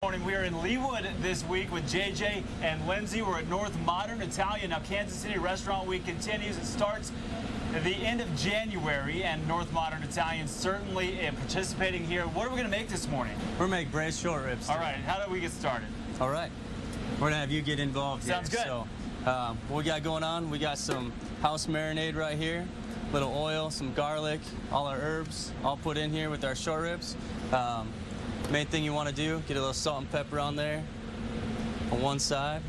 Morning. We are in Leawood this week with JJ and Lindsay. We're at North Modern Italian. Now, Kansas City Restaurant Week continues. It starts at the end of January, and North Modern Italian certainly participating here. What are we going to make this morning? We're going to make braised short ribs. All right. How do we get started? All right. We're going to have you get involved here. Sounds good. So, what we got going on, we got some house marinade right here, little oil, some garlic, all our herbs, all put in here with our short ribs. Main thing you want to do, get a little salt and pepper on there on one side.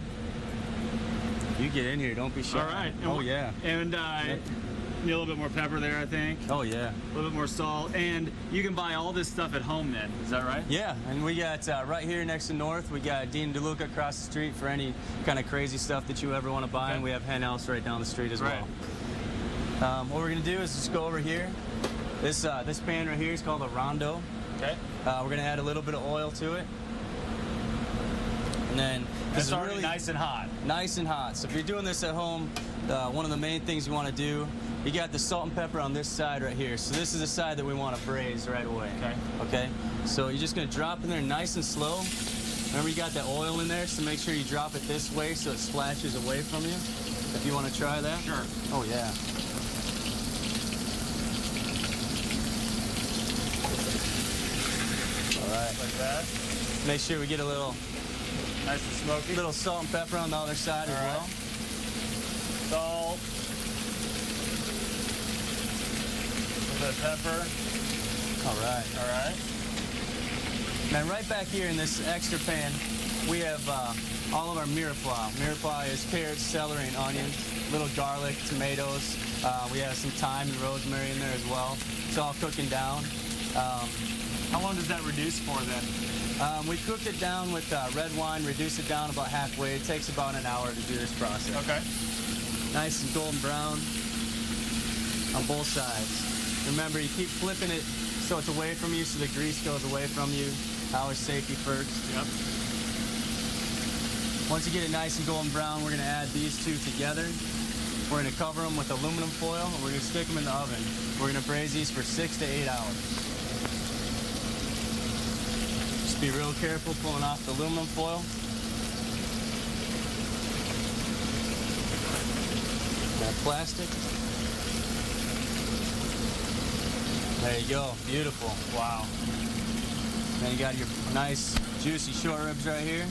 You get in here, don't be shy. All right. Oh, yeah. And need a little bit more pepper there, I think. Oh, yeah. A little bit more salt. And you can buy all this stuff at home then, is that right? Yeah, and we got right here next to North, we got Dean DeLuca across the street for any kind of crazy stuff that you ever want to buy, and we have Hen House right down the street as well. What we're going to do is just go over here. This pan right here is called a Rondo. Okay. We're going to add a little bit of oil to it. And then this is already really nice and hot. Nice and hot. So if you're doing this at home, one of the main things you want to do, you got the salt and pepper on this side right here. So this is the side that we want to braise right away. Okay. Okay? So you're just going to drop in there nice and slow. Remember, you got that oil in there, so make sure you drop it this way so it splashes away from you. If you want to try that. Sure. Oh, yeah. Like that. Make sure we get a little Nice and smoky. little salt and pepper on the other side as well. Salt. A little bit of pepper. All right. All right. Now right back here in this extra pan, we have all of our mirepoix. Mirepoix is carrots, celery, and onions. Little garlic, tomatoes. We have some thyme and rosemary in there as well. It's all cooking down. How long does that reduce for then? We cooked it down with red wine, reduce it down about halfway. It takes about an hour to do this process. Okay. Nice and golden brown on both sides. Remember, you keep flipping it so it's away from you, so the grease goes away from you. Always safety first. Yep. Once you get it nice and golden brown, we're going to add these two together. We're going to cover them with aluminum foil, and we're going to stick them in the oven. We're going to braise these for 6 to 8 hours. Just be real careful pulling off the aluminum foil. That plastic. There you go. Beautiful. Wow. Then you got your nice, juicy short ribs right here.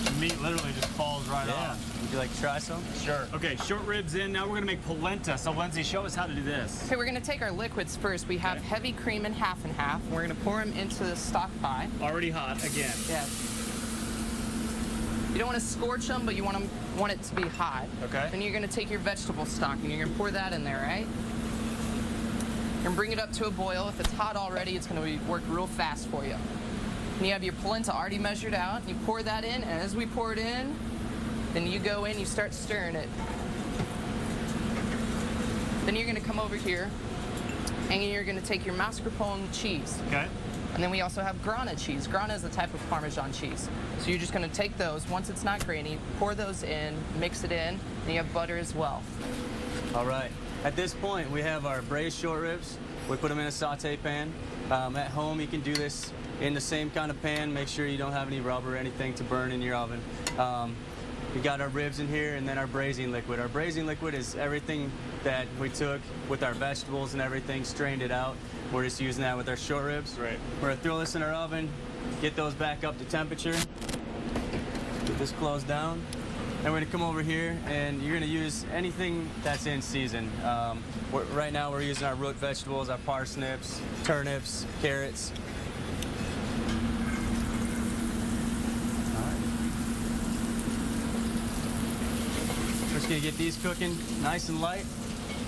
The meat literally just falls right Yeah. off. Would you like to try some? Sure. Okay, short ribs in. Now we're going to make polenta. So, Lindsay, show us how to do this. Okay, we're going to take our liquids first. We have heavy cream and half. We're going to pour them into the stock pie. Already hot again. Yeah. You don't want to scorch them, but you want it to be hot. Okay. Then you're going to take your vegetable stock and you're going to pour that in there, right? You're going to bring it up to a boil. If it's hot already, it's going to work real fast for you. And you have your polenta already measured out. You pour that in, and as we pour it in, then you go in, you start stirring it. Then you're going to come over here, and you're going to take your mascarpone cheese. Okay. And then we also have Grana cheese. Grana is a type of Parmesan cheese. So you're just going to take those, once it's not grainy, pour those in, mix it in, and you have butter as well. All right. At this point, we have our braised short ribs. We put them in a saute pan. At home, you can do this in the same kind of pan. Make sure you don't have any rubber or anything to burn in your oven. We got our ribs in here and then our braising liquid. Our braising liquid is everything that we took with our vegetables and everything, strained it out. We're just using that with our short ribs. Right. We're going to throw this in our oven, get those back up to temperature, get this closed down. Then we're going to come over here and you're going to use anything that's in season. Right now we're using our root vegetables, our parsnips, turnips, carrots. Just gonna get these cooking nice and light.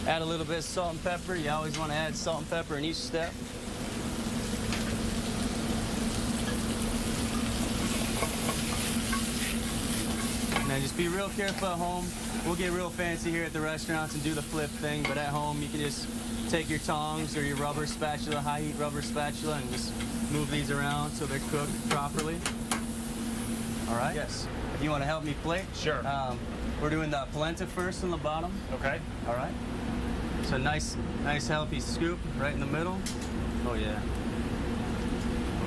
Add a little bit of salt and pepper. You always want to add salt and pepper in each step. Now just be real careful at home. We'll get real fancy here at the restaurants and do the flip thing, but at home you can just take your tongs or your rubber spatula, high heat rubber spatula, and just move these around so they're cooked properly. All right? Yes. If you want to help me plate. Sure. We're doing the polenta first on the bottom. Okay. All right. So nice healthy scoop right in the middle. Oh yeah.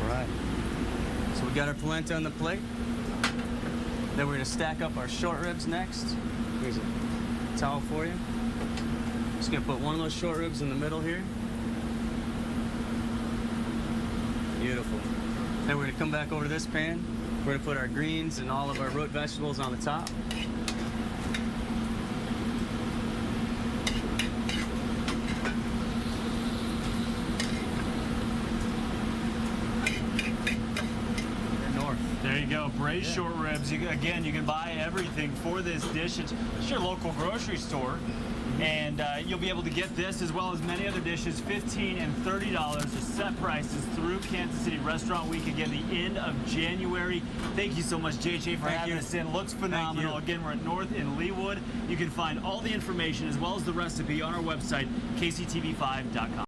All right. we got our polenta on the plate. Then we're gonna stack up our short ribs next. Here's a towel for you. Just gonna put one of those short ribs in the middle here. Beautiful. Then we're gonna come back over to this pan. We're gonna put our greens and all of our root vegetables on the top. There you go, braised short ribs. Again, you can buy everything for this dish. It's your local grocery store, and you'll be able to get this as well as many other dishes, $15 and $30. The set prices through Kansas City Restaurant Week, again, the end of January. Thank you so much, JJ, for having us in. Looks phenomenal. Again, we're at North in Leawood. You can find all the information as well as the recipe on our website, kctv5.com.